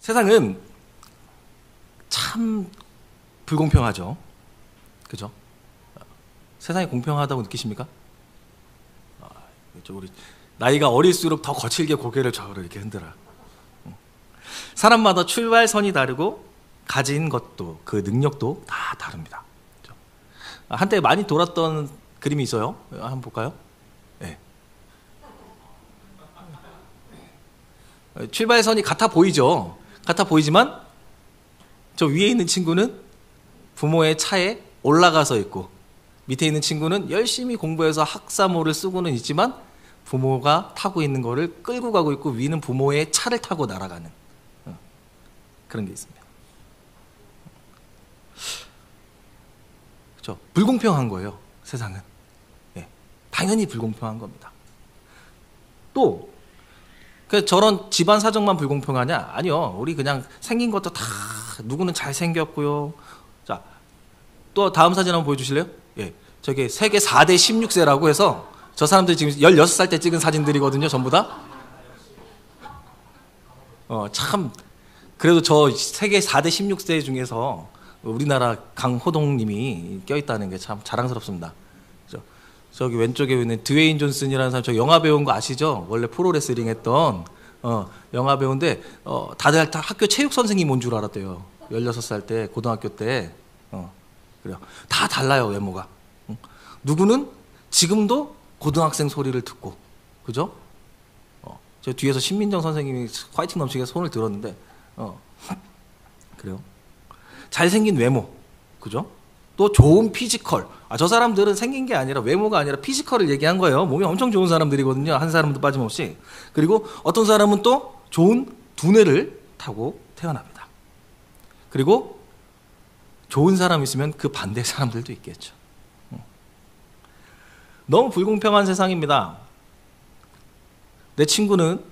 세상은 참 불공평하죠. 그죠? 세상이 공평하다고 느끼십니까? 우리 나이가 어릴수록 더 거칠게 고개를 좌우로 이렇게 흔들어. 사람마다 출발선이 다르고 가진 것도 그 능력도 다 다릅니다. 그죠? 한때 많이 돌았던 그림이 있어요. 한번 볼까요? 네. 출발선이 같아 보이죠. 같아 보이지만 저 위에 있는 친구는 부모의 차에 올라가서 있고 밑에 있는 친구는 열심히 공부해서 학사모를 쓰고는 있지만 부모가 타고 있는 거를 끌고 가고 있고 위는 부모의 차를 타고 날아가는 그런 게 있습니다. 그렇죠? 불공평한 거예요. 세상은. 네. 당연히 불공평한 겁니다. 또 저런 집안 사정만 불공평하냐? 아니요. 우리 그냥 생긴 것도 다 누구는 잘생겼고요. 자, 또 다음 사진 한번 보여주실래요? 예, 저게 세계 4대 16세라고 해서 저 사람들이 지금 16살 때 찍은 사진들이거든요. 전부 다. 참 그래도 저 세계 4대 16세 중에서 우리나라 강호동님이 껴있다는 게 참 자랑스럽습니다. 저기 왼쪽에 있는 드웨인 존슨이라는 사람, 저 영화 배우인 거 아시죠? 원래 프로레슬링 했던 영화 배우인데 다들 학교 체육 선생님 온 줄 알았대요. 16살 때 고등학교 때. 그래요. 다 달라요, 외모가. 누구는 지금도 고등학생 소리를 듣고, 그죠? 저 뒤에서 신민정 선생님이 화이팅 넘치게 손을 들었는데, 그래요. 잘생긴 외모, 그죠? 또 좋은 피지컬. 저 사람들은 생긴 게 아니라 외모가 아니라 피지컬을 얘기한 거예요. 몸이 엄청 좋은 사람들이거든요. 한 사람도 빠짐없이. 그리고 어떤 사람은 또 좋은 두뇌를 타고 태어납니다. 그리고 좋은 사람 있으면 그 반대 사람들도 있겠죠. 너무 불공평한 세상입니다. 내 친구는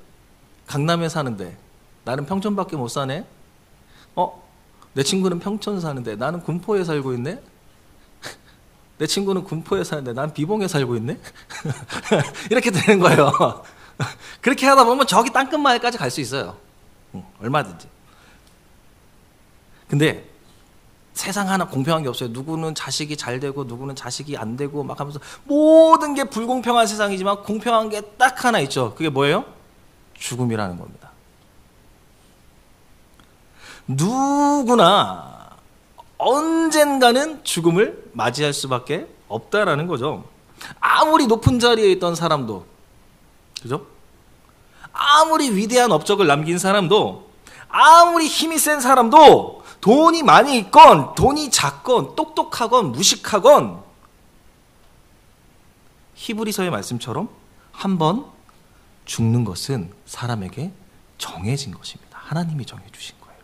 강남에 사는데 나는 평촌밖에 못 사네. 내 친구는 평촌 사는데 나는 군포에 살고 있네. 내 친구는 군포에 사는데 난 비봉에 살고 있네. 이렇게 되는 거예요. 그렇게 하다 보면 저기 땅끝마을까지 갈 수 있어요. 얼마든지. 근데 세상 하나 공평한 게 없어요. 누구는 자식이 잘 되고 누구는 자식이 안 되고 막 하면서 모든 게 불공평한 세상이지만 공평한 게 딱 하나 있죠. 그게 뭐예요? 죽음이라는 겁니다. 누구나 언젠가는 죽음을 맞이할 수밖에 없다라는 거죠. 아무리 높은 자리에 있던 사람도, 그죠? 아무리 위대한 업적을 남긴 사람도, 아무리 힘이 센 사람도, 돈이 많이 있건 돈이 작건 똑똑하건 무식하건 히브리서의 말씀처럼 한번 죽는 것은 사람에게 정해진 것입니다. 하나님이 정해주신 거예요.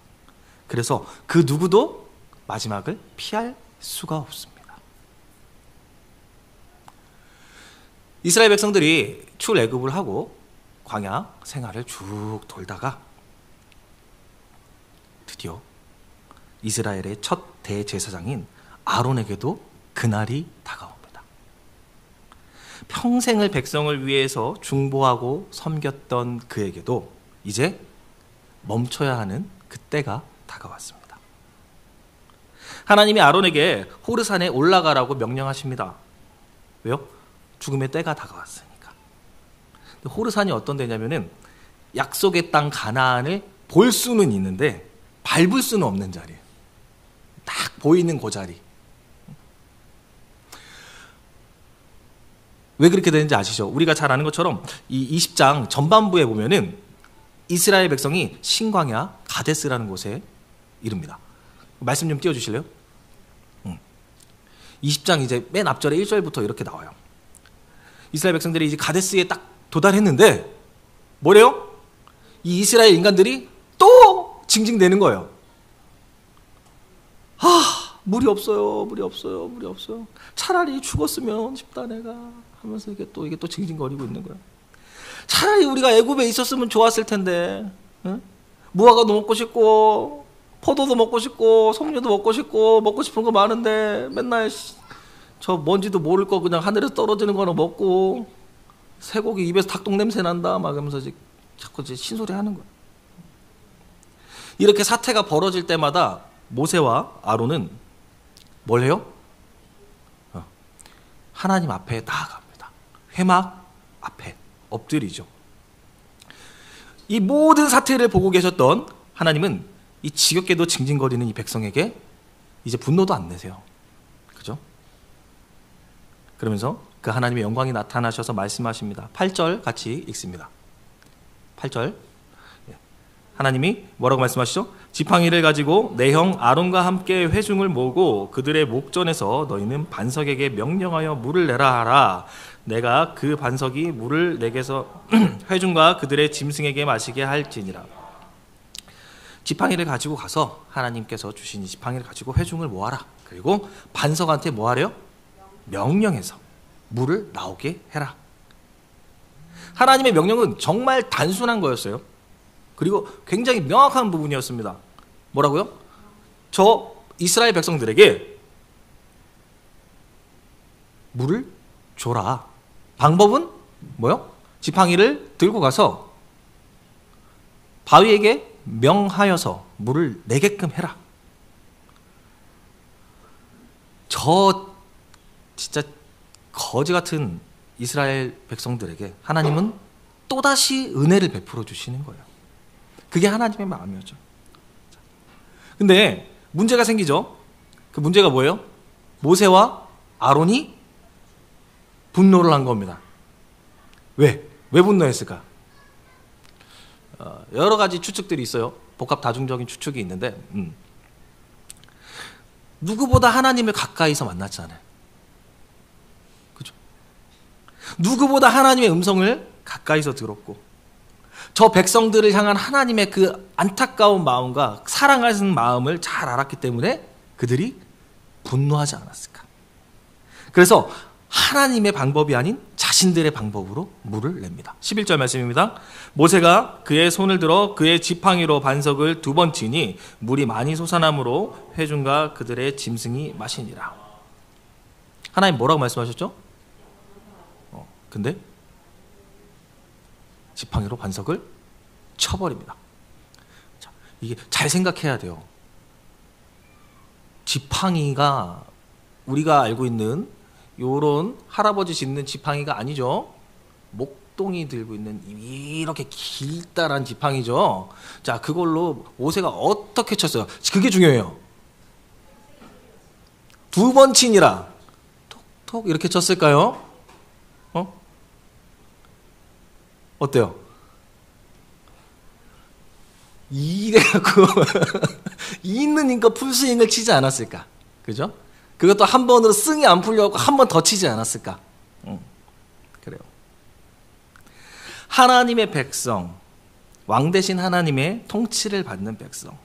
그래서 그 누구도 마지막을 피할 수가 없습니다. 이스라엘 백성들이 출애굽을 하고 광야 생활을 쭉 돌다가 드디어 이스라엘의 첫 대제사장인 아론에게도 그날이 다가옵니다. 평생을 백성을 위해서 중보하고 섬겼던 그에게도 이제 멈춰야 하는 그때가 다가왔습니다. 하나님이 아론에게 호르산에 올라가라고 명령하십니다. 왜요? 죽음의 때가 다가왔으니까. 호르산이 어떤 데냐면은 약속의 땅 가나안을 볼 수는 있는데 밟을 수는 없는 자리예요. 딱 보이는 그 자리. 왜 그렇게 되는지 아시죠? 우리가 잘 아는 것처럼 이 20장 전반부에 보면은 이스라엘 백성이 신광야 가데스라는 곳에 이릅니다. 말씀 좀 띄워주실래요? 20장 이제 맨 앞절에 1절부터 이렇게 나와요. 이스라엘 백성들이 이제 가데스에 딱 도달했는데 뭐래요? 이 이스라엘 인간들이 또 징징대는 거예요. 물이 없어요, 물이 없어요, 물이 없어요. 차라리 죽었으면 싶다 내가 하면서 이게 또 징징거리고 있는 거야. 차라리 우리가 애굽에 있었으면 좋았을 텐데, 응? 무화과도 먹고 싶고 포도도 먹고 싶고 석류도 먹고 싶고 먹고 싶은 거 많은데 맨날 저 뭔지도 모를 거 그냥 하늘에서 떨어지는 거나 먹고 쇠고기 입에서 닭똥 냄새 난다 막 하면서 자꾸 신소리 하는 거야. 이렇게 사태가 벌어질 때마다 모세와 아론은 뭘 해요? 하나님 앞에 나아갑니다. 회막 앞에 엎드리죠. 이 모든 사태를 보고 계셨던 하나님은 이 지겹게도 징징거리는 이 백성에게 이제 분노도 안 내세요. 그죠? 그러면서 그 하나님의 영광이 나타나셔서 말씀하십니다. 8절 같이 읽습니다. 8절. 하나님이 뭐라고 말씀하시죠? 지팡이를 가지고 내 형 아론과 함께 회중을 모으고 그들의 목전에서 너희는 반석에게 명령하여 물을 내라 하라. 내가 그 반석이 물을 내게서 회중과 그들의 짐승에게 마시게 할지니라. 지팡이를 가지고 가서 하나님께서 주신 이 지팡이를 가지고 회중을 모아라. 그리고 반석한테 뭐 하래요? 명령해서 물을 나오게 해라. 하나님의 명령은 정말 단순한 거였어요. 그리고 굉장히 명확한 부분이었습니다. 뭐라고요? 저 이스라엘 백성들에게 물을 줘라. 방법은 뭐요? 지팡이를 들고 가서 바위에게 명하여서 물을 내게끔 해라. 저 진짜 거지 같은 이스라엘 백성들에게 하나님은 또다시 은혜를 베풀어 주시는 거예요. 그게 하나님의 마음이었죠. 근데 문제가 생기죠. 그 문제가 뭐예요? 모세와 아론이 분노를 한 겁니다. 왜 분노했을까? 여러 가지 추측들이 있어요. 복합 다중적인 추측이 있는데 누구보다 하나님을 가까이서 만났잖아요. 그죠? 누구보다 하나님의 음성을 가까이서 들었고 저 백성들을 향한 하나님의 그 안타까운 마음과 사랑하는 마음을 잘 알았기 때문에 그들이 분노하지 않았을까? 그래서 하나님의 방법이 아닌 자신들의 방법으로 물을 냅니다. 11절 말씀입니다. 모세가 그의 손을 들어 그의 지팡이로 반석을 2번 치니 물이 많이 솟아나므로 회중과 그들의 짐승이 마시니라. 하나님 뭐라고 말씀하셨죠? 근데 지팡이로 반석을 쳐버립니다. 자, 이게 잘 생각해야 돼요. 지팡이가 우리가 알고 있는 요런 할아버지 짓는 지팡이가 아니죠. 목동이 들고 있는 이렇게 길다란 지팡이죠. 자, 그걸로 모세가 어떻게 쳤어요? 그게 중요해요. 2번 치니라 톡톡 이렇게 쳤을까요? 어때요? 이래갖고 있는 힘껏 풀스윙을 치지 않았을까? 그죠? 그것도 한 번으로 승이 안 풀려고 한 번 더 치지 않았을까? 그래요. 하나님의 백성, 왕 대신 하나님의 통치를 받는 백성,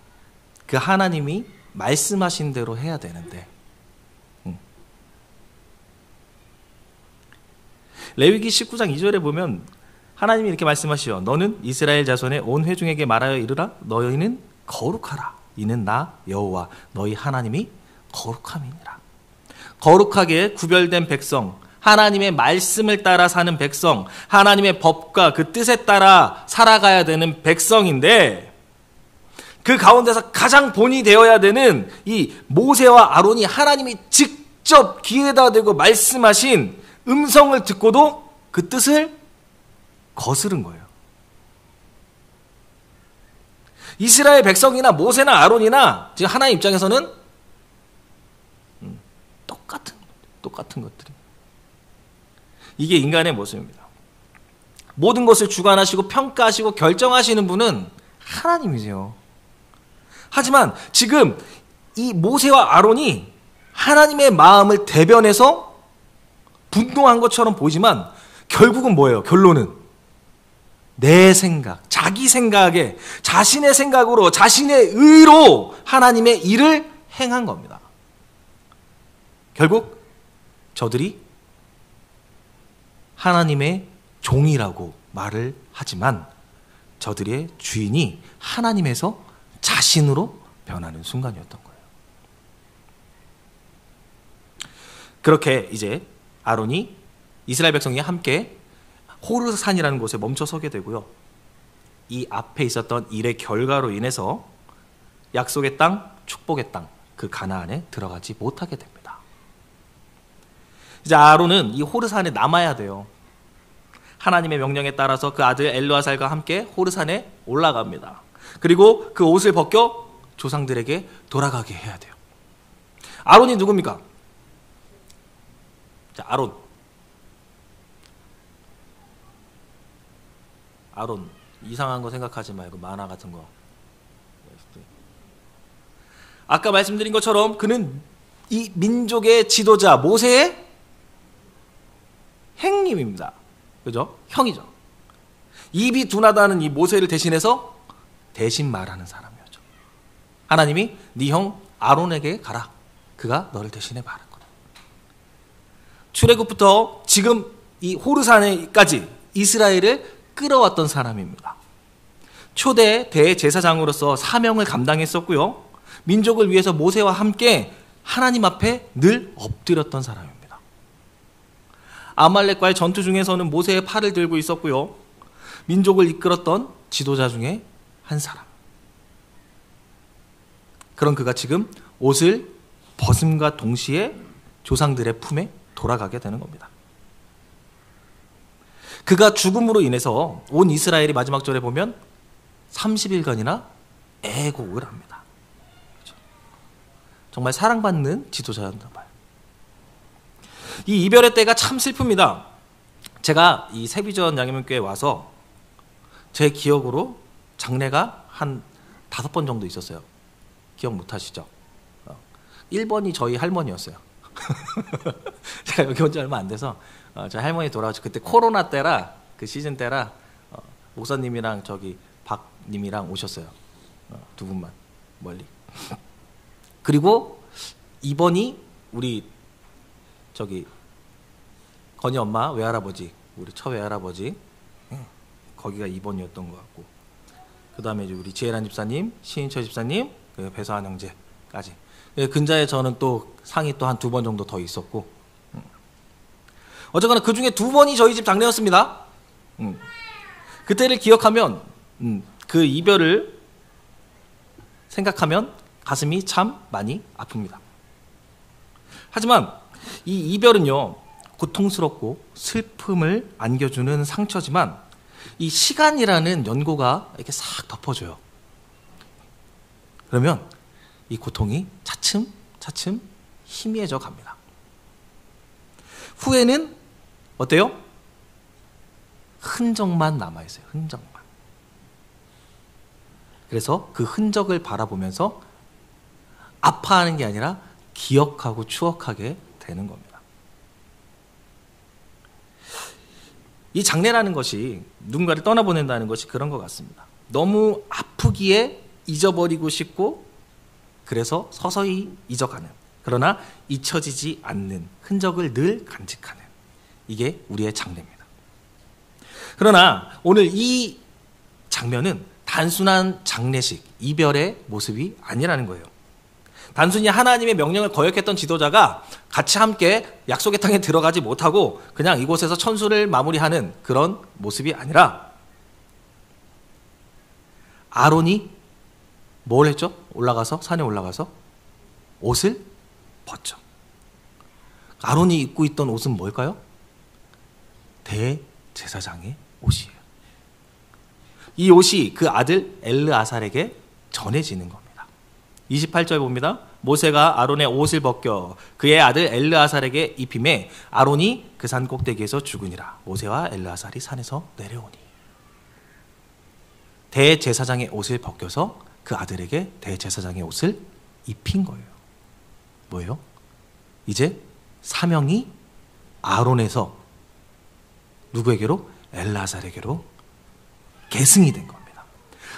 그 하나님이 말씀하신 대로 해야 되는데 레위기 19장 2절에 보면 하나님이 이렇게 말씀하시죠. 너는 이스라엘 자손의 온 회중에게 말하여 이르라. 너희는 거룩하라. 이는 나 여호와 너희 하나님이 거룩함이니라. 거룩하게 구별된 백성, 하나님의 말씀을 따라 사는 백성, 하나님의 법과 그 뜻에 따라 살아가야 되는 백성인데 그 가운데서 가장 본이 되어야 되는 이 모세와 아론이 하나님이 직접 귀에다 대고 말씀하신 음성을 듣고도 그 뜻을 거스른 거예요. 이스라엘 백성이나 모세나 아론이나 지금 하나님 입장에서는 똑같은 것들이. 이게 인간의 모습입니다. 모든 것을 주관하시고 평가하시고 결정하시는 분은 하나님이세요. 하지만 지금 이 모세와 아론이 하나님의 마음을 대변해서 분노한 것처럼 보이지만 결국은 뭐예요? 결론은 내 생각, 자기 생각에 자신의 생각으로 자신의 의로 하나님의 일을 행한 겁니다. 결국 저들이 하나님의 종이라고 말을 하지만 저들의 주인이 하나님에서 자신으로 변하는 순간이었던 거예요. 그렇게 이제 아론이 이스라엘 백성이 함께 호르산이라는 곳에 멈춰 서게 되고요. 이 앞에 있었던 일의 결과로 인해서 약속의 땅, 축복의 땅, 그 가나안에 들어가지 못하게 됩니다. 이제 아론은 이 호르산에 남아야 돼요. 하나님의 명령에 따라서 그 아들 엘르아살과 함께 호르산에 올라갑니다. 그리고 그 옷을 벗겨 조상들에게 돌아가게 해야 돼요. 아론이 누굽니까? 자, 아론 이상한 거 생각하지 말고 만화 같은 거. 아까 말씀드린 것처럼 그는 이 민족의 지도자 모세의 형님입니다. 그죠? 형이죠. 입이 둔하다는 이 모세를 대신해서 대신 말하는 사람이었죠. 하나님이 네 형 아론에게 가라. 그가 너를 대신해 말할 거다. 출애굽부터 지금 이 호르산에까지 이스라엘을 끌어왔던 사람입니다. 초대 대제사장으로서 사명을 감당했었고요. 민족을 위해서 모세와 함께 하나님 앞에 늘 엎드렸던 사람입니다. 아말렉과의 전투 중에서는 모세의 팔을 들고 있었고요. 민족을 이끌었던 지도자 중에 한 사람. 그런 그가 지금 옷을 벗음과 동시에 조상들의 품에 돌아가게 되는 겁니다. 그가 죽음으로 인해서 온 이스라엘이 마지막 절에 보면 30일간이나 애곡을 합니다. 그렇죠? 정말 사랑받는 지도자였나 봐요. 이 이별의 때가 참 슬픕니다. 제가 이 세비전 양현민교회에 와서 제 기억으로 장례가 한 5번 정도 있었어요. 기억 못 하시죠? 1번이 저희 할머니였어요. 제가 여기 온 지 얼마 안 돼서 저희 할머니 돌아가서 그때 코로나 때라 그 시즌 때라 목사님이랑 저기 박님이랑 오셨어요. 두 분만 멀리. 그리고 2번이 우리 저기 건희 엄마 외할아버지, 우리 처외할아버지, 거기가 2번이었던 것 같고, 그 다음에 우리 지혜란 집사님, 신인철 집사님, 배서한 형제까지. 근자에 저는 또 상이 또 한 2번 정도 더 있었고, 어쨌거나 그 중에 2번이 저희 집 장례였습니다. 그때를 기억하면 그 이별을 생각하면 가슴이 참 많이 아픕니다. 하지만 이 이별은요, 고통스럽고 슬픔을 안겨주는 상처지만 이 시간이라는 연고가 이렇게 싹 덮어줘요. 그러면 이 고통이 차츰 희미해져 갑니다. 후에는 어때요? 흔적만 남아있어요. 흔적만. 그래서 그 흔적을 바라보면서 아파하는 게 아니라 기억하고 추억하게 되는 겁니다. 이 장례라는 것이 누군가를 떠나보낸다는 것이 그런 것 같습니다. 너무 아프기에 잊어버리고 싶고 그래서 서서히 잊어가는, 그러나 잊혀지지 않는 흔적을 늘 간직하는, 이게 우리의 장례입니다. 그러나 오늘 이 장면은 단순한 장례식, 이별의 모습이 아니라는 거예요. 단순히 하나님의 명령을 거역했던 지도자가 같이 함께 약속의 땅에 들어가지 못하고 그냥 이곳에서 천수를 마무리하는 그런 모습이 아니라 아론이 뭘 했죠? 산에 올라가서 옷을 벗죠. 아론이 입고 있던 옷은 뭘까요? 대제사장의 옷이에요. 이 옷이 그 아들 엘르아살에게 전해지는 겁니다. 28절 봅니다. 모세가 아론의 옷을 벗겨 그의 아들 엘르아살에게 입히매 아론이 그 산 꼭대기에서 죽으니라. 모세와 엘르아살이 산에서 내려오니. 대제사장의 옷을 벗겨서 그 아들에게 대제사장의 옷을 입힌 거예요. 뭐예요? 이제 사명이 아론에서 누구에게로? 엘르아살에게로 계승이 된 겁니다.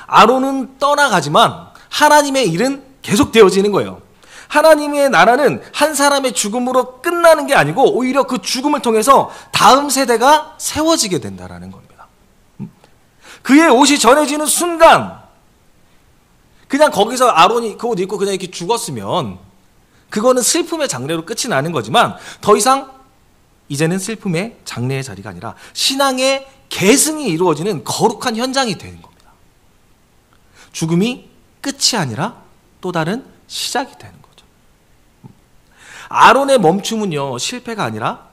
아론은 떠나가지만 하나님의 일은 계속되어지는 거예요. 하나님의 나라는 한 사람의 죽음으로 끝나는 게 아니고 오히려 그 죽음을 통해서 다음 세대가 세워지게 된다라는 겁니다. 그의 옷이 전해지는 순간 그냥 거기서 아론이 그 옷 입고 그냥 이렇게 죽었으면 그거는 슬픔의 장례로 끝이 나는 거지만 더 이상 이제는 슬픔의 장례의 자리가 아니라 신앙의 계승이 이루어지는 거룩한 현장이 되는 겁니다. 죽음이 끝이 아니라 또 다른 시작이 되는 거죠. 아론의 멈춤은요, 실패가 아니라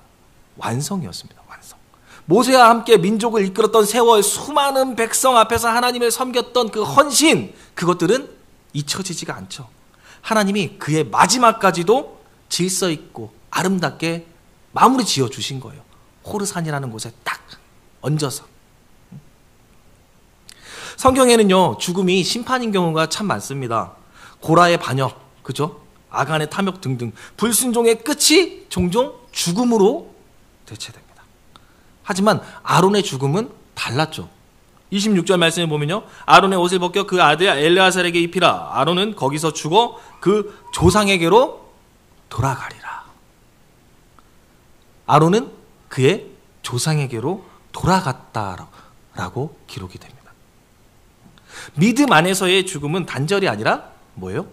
완성이었습니다. 완성. 모세와 함께 민족을 이끌었던 세월 수많은 백성 앞에서 하나님을 섬겼던 그 헌신, 그것들은 잊혀지지가 않죠. 하나님이 그의 마지막까지도 질서 있고 아름답게 마무리 지어 주신 거예요. 호르산이라는 곳에 딱 얹어서. 성경에는요, 죽음이 심판인 경우가 참 많습니다. 고라의 반역, 그죠? 아간의 탐욕 등등 불순종의 끝이 종종 죽음으로 대체됩니다. 하지만 아론의 죽음은 달랐죠. 26절 말씀을 보면요, 아론의 옷을 벗겨 그 아들 엘르아살에게 입히라. 아론은 거기서 죽어 그 조상에게로 돌아가리라. 아론은 그의 조상에게로 돌아갔다라고 기록이 됩니다. 믿음 안에서의 죽음은 단절이 아니라 뭐예요?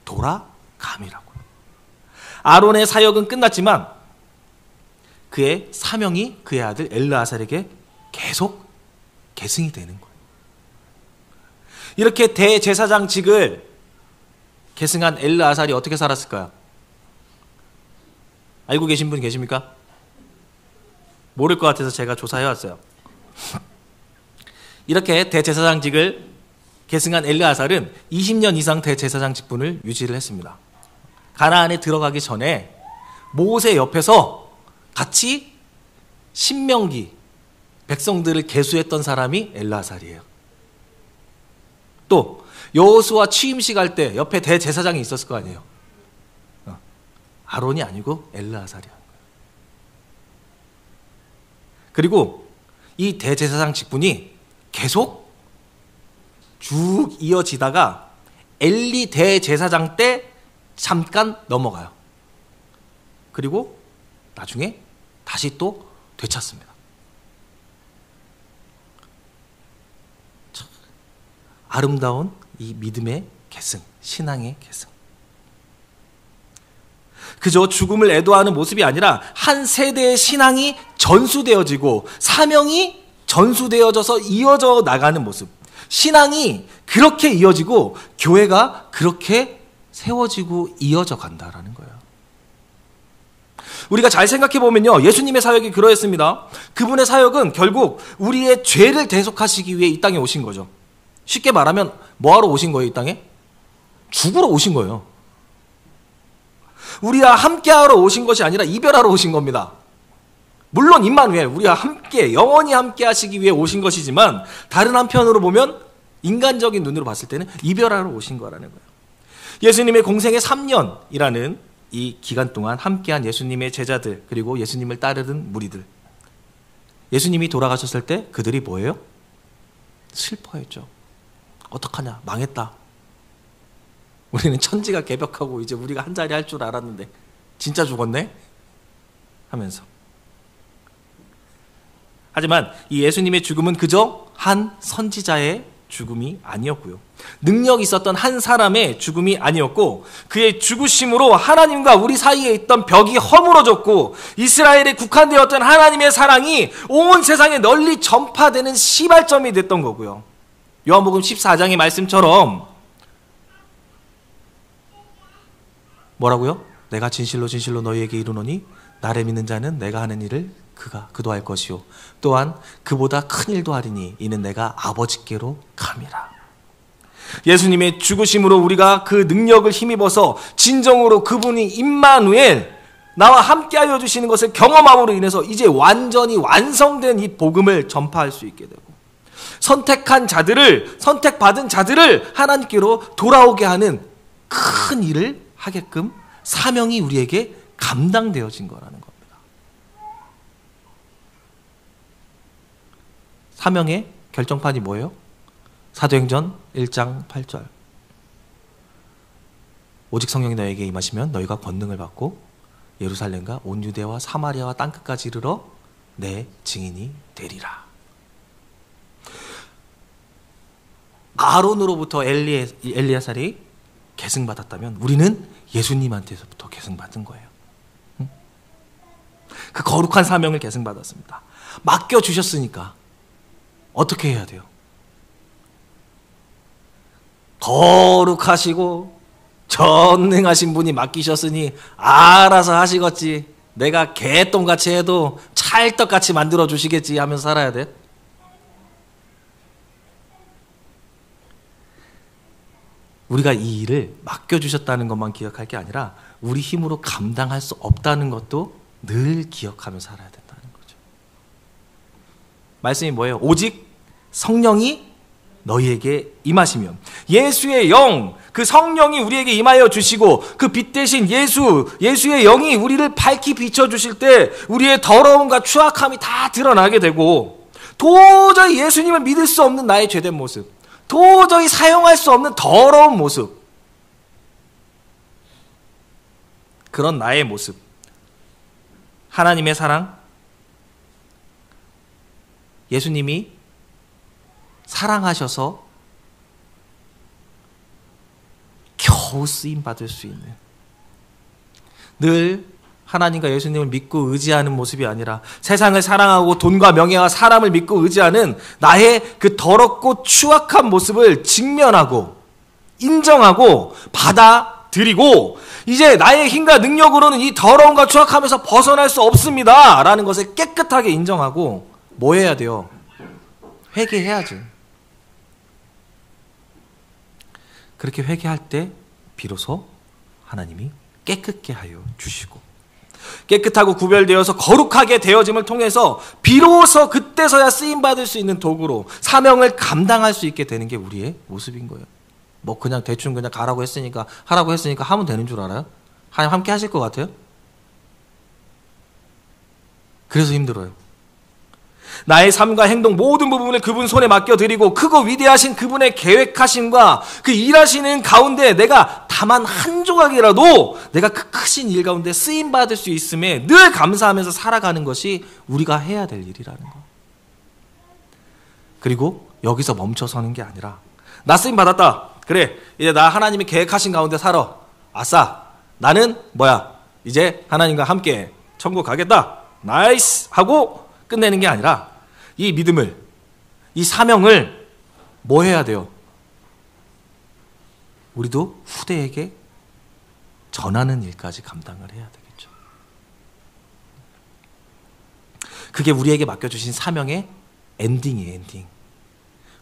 돌아감이라고요. 아론의 사역은 끝났지만 그의 사명이 그의 아들 엘르아살에게 계속 계승이 되는 거예요. 이렇게 대제사장직을 계승한 엘르아살이 어떻게 살았을까요? 알고 계신 분 계십니까? 모를 것 같아서 제가 조사해왔어요. 이렇게 대제사장직을 계승한 엘르아살은 20년 이상 대제사장 직분을 유지를 했습니다. 가나안에 들어가기 전에 모세 옆에서 같이 신명기 백성들을 계수했던 사람이 엘르아살이에요. 또 여호수아 취임식 할 때 옆에 대제사장이 있었을 거 아니에요. 아론이 아니고 엘르아살이야. 그리고 이 대제사장 직분이 계속 쭉 이어지다가 엘리 대제사장 때 잠깐 넘어가요. 그리고 나중에 다시 또 되찾습니다. 참, 아름다운 이 믿음의 계승, 신앙의 계승. 그저 죽음을 애도하는 모습이 아니라 한 세대의 신앙이 전수되어지고 사명이 전수되어져서 이어져 나가는 모습. 신앙이 그렇게 이어지고 교회가 그렇게 세워지고 이어져 간다라는 거예요. 우리가 잘 생각해 보면요, 예수님의 사역이 그러했습니다. 그분의 사역은 결국 우리의 죄를 대속하시기 위해 이 땅에 오신 거죠. 쉽게 말하면 뭐하러 오신 거예요? 이 땅에? 죽으러 오신 거예요. 우리와 함께하러 오신 것이 아니라 이별하러 오신 겁니다. 물론 임마누엘, 우리와 함께 영원히 함께 하시기 위해 오신 것이지만 다른 한편으로 보면 인간적인 눈으로 봤을 때는 이별하러 오신 거라는 거예요. 예수님의 공생의 3년이라는 이 기간 동안 함께한 예수님의 제자들, 그리고 예수님을 따르는 무리들, 예수님이 돌아가셨을 때 그들이 뭐예요? 슬퍼했죠. 어떡하냐, 망했다. 우리는 천지가 개벽하고 이제 우리가 한 자리 할 줄 알았는데 진짜 죽었네? 하면서. 하지만 이 예수님의 죽음은 그저 한 선지자의 죽음이 아니었고요. 능력 있었던 한 사람의 죽음이 아니었고, 그의 죽으심으로 하나님과 우리 사이에 있던 벽이 허물어졌고 이스라엘에 국한되었던 하나님의 사랑이 온 세상에 널리 전파되는 시발점이 됐던 거고요. 요한복음 14장의 말씀처럼 뭐라고요? 내가 진실로 진실로 너희에게 이르노니 나를 믿는 자는 내가 하는 일을 그도 할 것이요 또한 그보다 큰 일도 하리니 이는 내가 아버지께로 감이라. 예수님의 죽으심으로 우리가 그 능력을 힘입어서 진정으로 그분이 임마누엘, 나와 함께하여 주시는 것을 경험함으로 인해서 이제 완전히 완성된 이 복음을 전파할 수 있게 되고, 선택한 자들을, 선택받은 자들을 하나님께로 돌아오게 하는 큰 일을 하게끔 사명이 우리에게 감당되어진 거라는 겁니다. 사명의 결정판이 뭐예요? 사도행전 1장 8절. 오직 성령이 너에게 임하시면 너희가 권능을 받고 예루살렘과 온 유대와 사마리아와 땅끝까지 이르러 내 증인이 되리라. 아론으로부터 엘리야살이 계승받았다면 우리는 예수님한테서부터 계승받은 거예요. 그 거룩한 사명을 계승받았습니다. 맡겨주셨으니까 어떻게 해야 돼요? 거룩하시고 전능하신 분이 맡기셨으니 알아서 하시겠지. 내가 개똥같이 해도 찰떡같이 만들어 주시겠지 하면서 살아야 돼. 우리가 이 일을 맡겨주셨다는 것만 기억할 게 아니라 우리 힘으로 감당할 수 없다는 것도 늘 기억하며 살아야 된다는 거죠. 말씀이 뭐예요? 오직 성령이 너희에게 임하시면, 예수의 영, 그 성령이 우리에게 임하여 주시고 그 빛 대신 예수의 영이 우리를 밝히 비춰주실 때 우리의 더러움과 추악함이 다 드러나게 되고, 도저히 예수님을 믿을 수 없는 나의 죄된 모습, 도저히 사용할 수 없는 더러운 모습, 그런 나의 모습, 하나님의 사랑, 예수님이 사랑하셔서 겨우 쓰임받을 수 있는, 늘 하나님과 예수님을 믿고 의지하는 모습이 아니라 세상을 사랑하고 돈과 명예와 사람을 믿고 의지하는 나의 그 더럽고 추악한 모습을 직면하고 인정하고 받아들이고, 이제 나의 힘과 능력으로는 이 더러움과 추악함에서 벗어날 수 없습니다 라는 것을 깨끗하게 인정하고 뭐 해야 돼요? 회개해야죠. 그렇게 회개할 때 비로소 하나님이 깨끗게 하여 주시고, 깨끗하고 구별되어서 거룩하게 되어짐을 통해서 비로소 그때서야 쓰임받을 수 있는 도구로 사명을 감당할 수 있게 되는 게 우리의 모습인 거예요. 뭐 그냥 대충 그냥 가라고 했으니까 하라고 했으니까 하면 되는 줄 알아요? 하나님 함께 하실 것 같아요? 그래서 힘들어요. 나의 삶과 행동 모든 부분을 그분 손에 맡겨드리고 크고 위대하신 그분의 계획하심과 그 일하시는 가운데 내가 다만 한 조각이라도 내가 그 크신 일 가운데 쓰임받을 수 있음에 늘 감사하면서 살아가는 것이 우리가 해야 될 일이라는 거. 그리고 여기서 멈춰서는 게 아니라 나 쓰임받았다. 그래, 이제 나 하나님이 계획하신 가운데 살아. 아싸, 나는 뭐야, 이제 하나님과 함께 천국 가겠다. 나이스 하고 끝내는 게 아니라 이 믿음을, 이 사명을 뭐 해야 돼요? 우리도 후대에게 전하는 일까지 감당을 해야 되겠죠. 그게 우리에게 맡겨주신 사명의 엔딩이에요, 엔딩.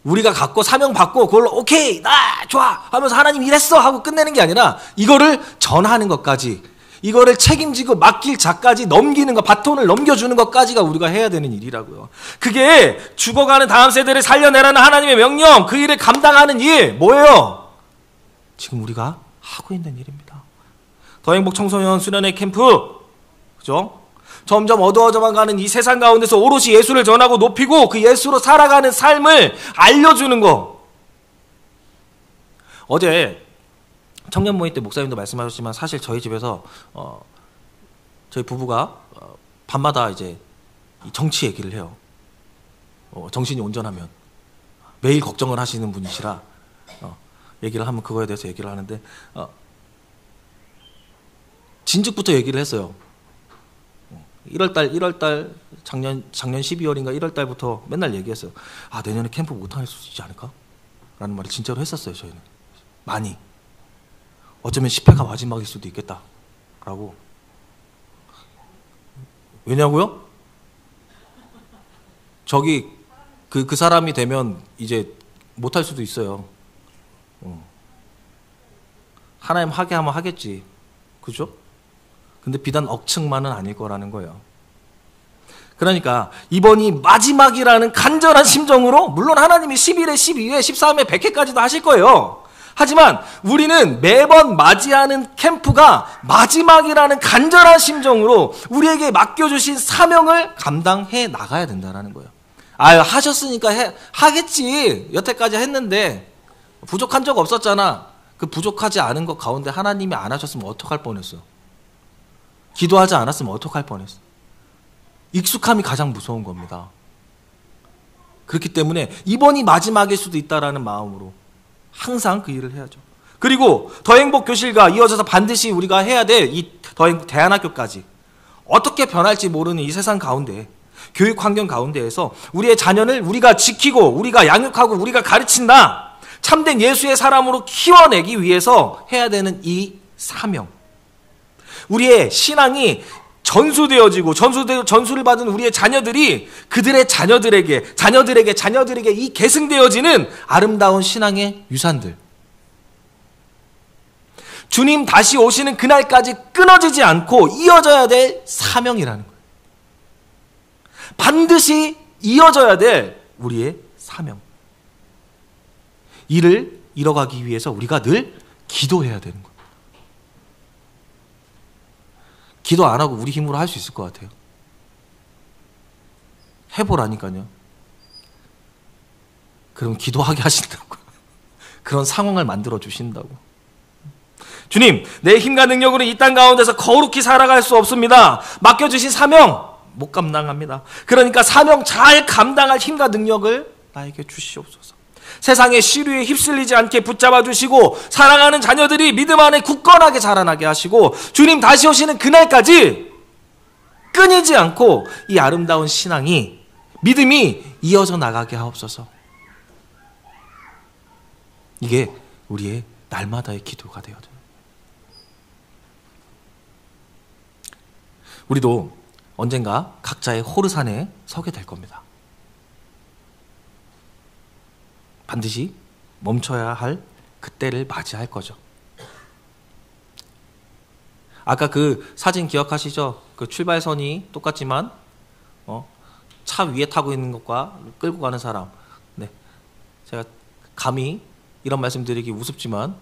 우리가 갖고 사명 받고 그걸로 오케이, 나 좋아 하면서 하나님 일했어 하고 끝내는 게 아니라 이거를 전하는 것까지, 이거를 책임지고 맡길 자까지 넘기는 것, 바톤을 넘겨주는 것까지가 우리가 해야 되는 일이라고요. 그게 죽어가는 다음 세대를 살려내라는 하나님의 명령, 그 일을 감당하는 일 뭐예요? 지금 우리가 하고 있는 일입니다. 더행복 청소년 수련회 캠프, 그죠? 점점 어두워져만 가는 이 세상 가운데서 오롯이 예수를 전하고 높이고 그 예수로 살아가는 삶을 알려주는 거. 어제 청년 모임 때 목사님도 말씀하셨지만 사실 저희 집에서 저희 부부가 밤마다 이제 정치 얘기를 해요. 정신이 온전하면 매일 걱정을 하시는 분이시라 얘기를 하면 그거에 대해서 얘기를 하는데 진즉부터 얘기를 했어요. 1월달 작년 12월인가 1월달부터 맨날 얘기했어요. 아, 내년에 캠프 못할 수 있지 않을까? 라는 말을 진짜로 했었어요. 저희는 많이. 어쩌면 10회가 마지막일 수도 있겠다 라고. 왜냐고요? 저기 그 사람이 되면 이제 못할 수도 있어요. 하나님 하게 하면 하겠지, 그죠? 근데 비단 억측만은 아닐 거라는 거예요. 그러니까 이번이 마지막이라는 간절한 심정으로, 물론 하나님이 11회, 12회, 13회, 100회까지도 하실 거예요. 하지만 우리는 매번 맞이하는 캠프가 마지막이라는 간절한 심정으로 우리에게 맡겨주신 사명을 감당해 나가야 된다는 거예요. 아유, 하셨으니까 하겠지. 여태까지 했는데 부족한 적 없었잖아. 그 부족하지 않은 것 가운데 하나님이 안 하셨으면 어떡할 뻔했어. 기도하지 않았으면 어떡할 뻔했어. 익숙함이 가장 무서운 겁니다. 그렇기 때문에 이번이 마지막일 수도 있다라는 마음으로 항상 그 일을 해야죠. 그리고 더행복 교실과 이어져서 반드시 우리가 해야 될 이 더행복 대안학교까지 어떻게 변할지 모르는 이 세상 가운데, 교육 환경 가운데에서 우리의 자녀를 우리가 지키고 우리가 양육하고 우리가 가르친다. 참된 예수의 사람으로 키워내기 위해서 해야 되는 이 사명. 우리의 신앙이 전수되어지고 전수를 받은 우리의 자녀들이 그들의 자녀들에게 이 계승되어지는 아름다운 신앙의 유산들. 주님 다시 오시는 그날까지 끊어지지 않고 이어져야 될 사명이라는 거예요. 반드시 이어져야 될 우리의 사명. 이를 이뤄가기 위해서 우리가 늘 기도해야 되는 거예요. 기도 안 하고 우리 힘으로 할 수 있을 것 같아요. 해보라니까요. 그럼 기도하게 하신다고. 그런 상황을 만들어 주신다고. 주님, 내 힘과 능력으로 이 땅 가운데서 거룩히 살아갈 수 없습니다. 맡겨주신 사명 못 감당합니다. 그러니까 사명 잘 감당할 힘과 능력을 나에게 주시옵소서. 세상의 시류에 휩쓸리지 않게 붙잡아 주시고 사랑하는 자녀들이 믿음 안에 굳건하게 자라나게 하시고 주님 다시 오시는 그날까지 끊이지 않고 이 아름다운 신앙이, 믿음이 이어져 나가게 하옵소서. 이게 우리의 날마다의 기도가 되어야 돼요. 우리도 언젠가 각자의 호르산에 서게 될 겁니다. 반드시 멈춰야 할 그때를 맞이할 거죠. 아까 그 사진 기억하시죠? 그 출발선이 똑같지만 차 위에 타고 있는 것과 끌고 가는 사람. 네, 제가 감히 이런 말씀 드리기 우습지만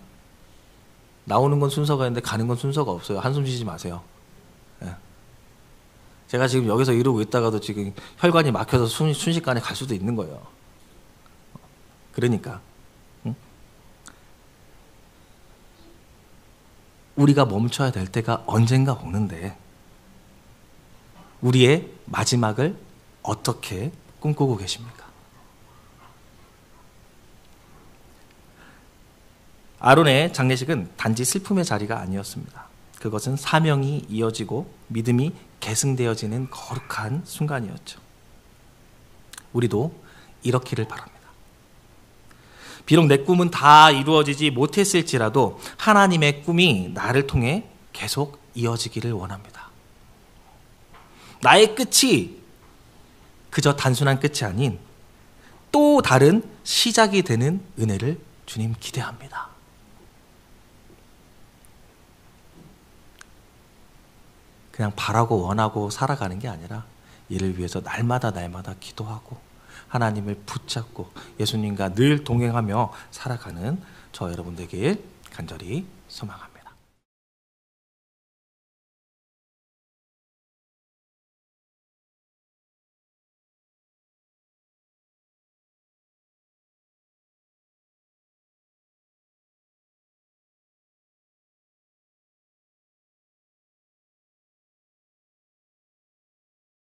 나오는 건 순서가 있는데 가는 건 순서가 없어요. 한숨 쉬지 마세요. 네. 제가 지금 여기서 이러고 있다가도 지금 혈관이 막혀서 순식간에 갈 수도 있는 거예요. 그러니까 우리가 멈춰야 될 때가 언젠가 오는데 우리의 마지막을 어떻게 꿈꾸고 계십니까? 아론의 장례식은 단지 슬픔의 자리가 아니었습니다. 그것은 사명이 이어지고 믿음이 계승되어지는 거룩한 순간이었죠. 우리도 이렇기를 바랍니다. 비록 내 꿈은 다 이루어지지 못했을지라도 하나님의 꿈이 나를 통해 계속 이어지기를 원합니다. 나의 끝이 그저 단순한 끝이 아닌 또 다른 시작이 되는 은혜를 주님 기대합니다. 그냥 바라고 원하고 살아가는 게 아니라 이를 위해서 날마다 기도하고 하나님을 붙잡고 예수님과 늘 동행하며 살아가는 저 여러분 되길 간절히 소망합니다.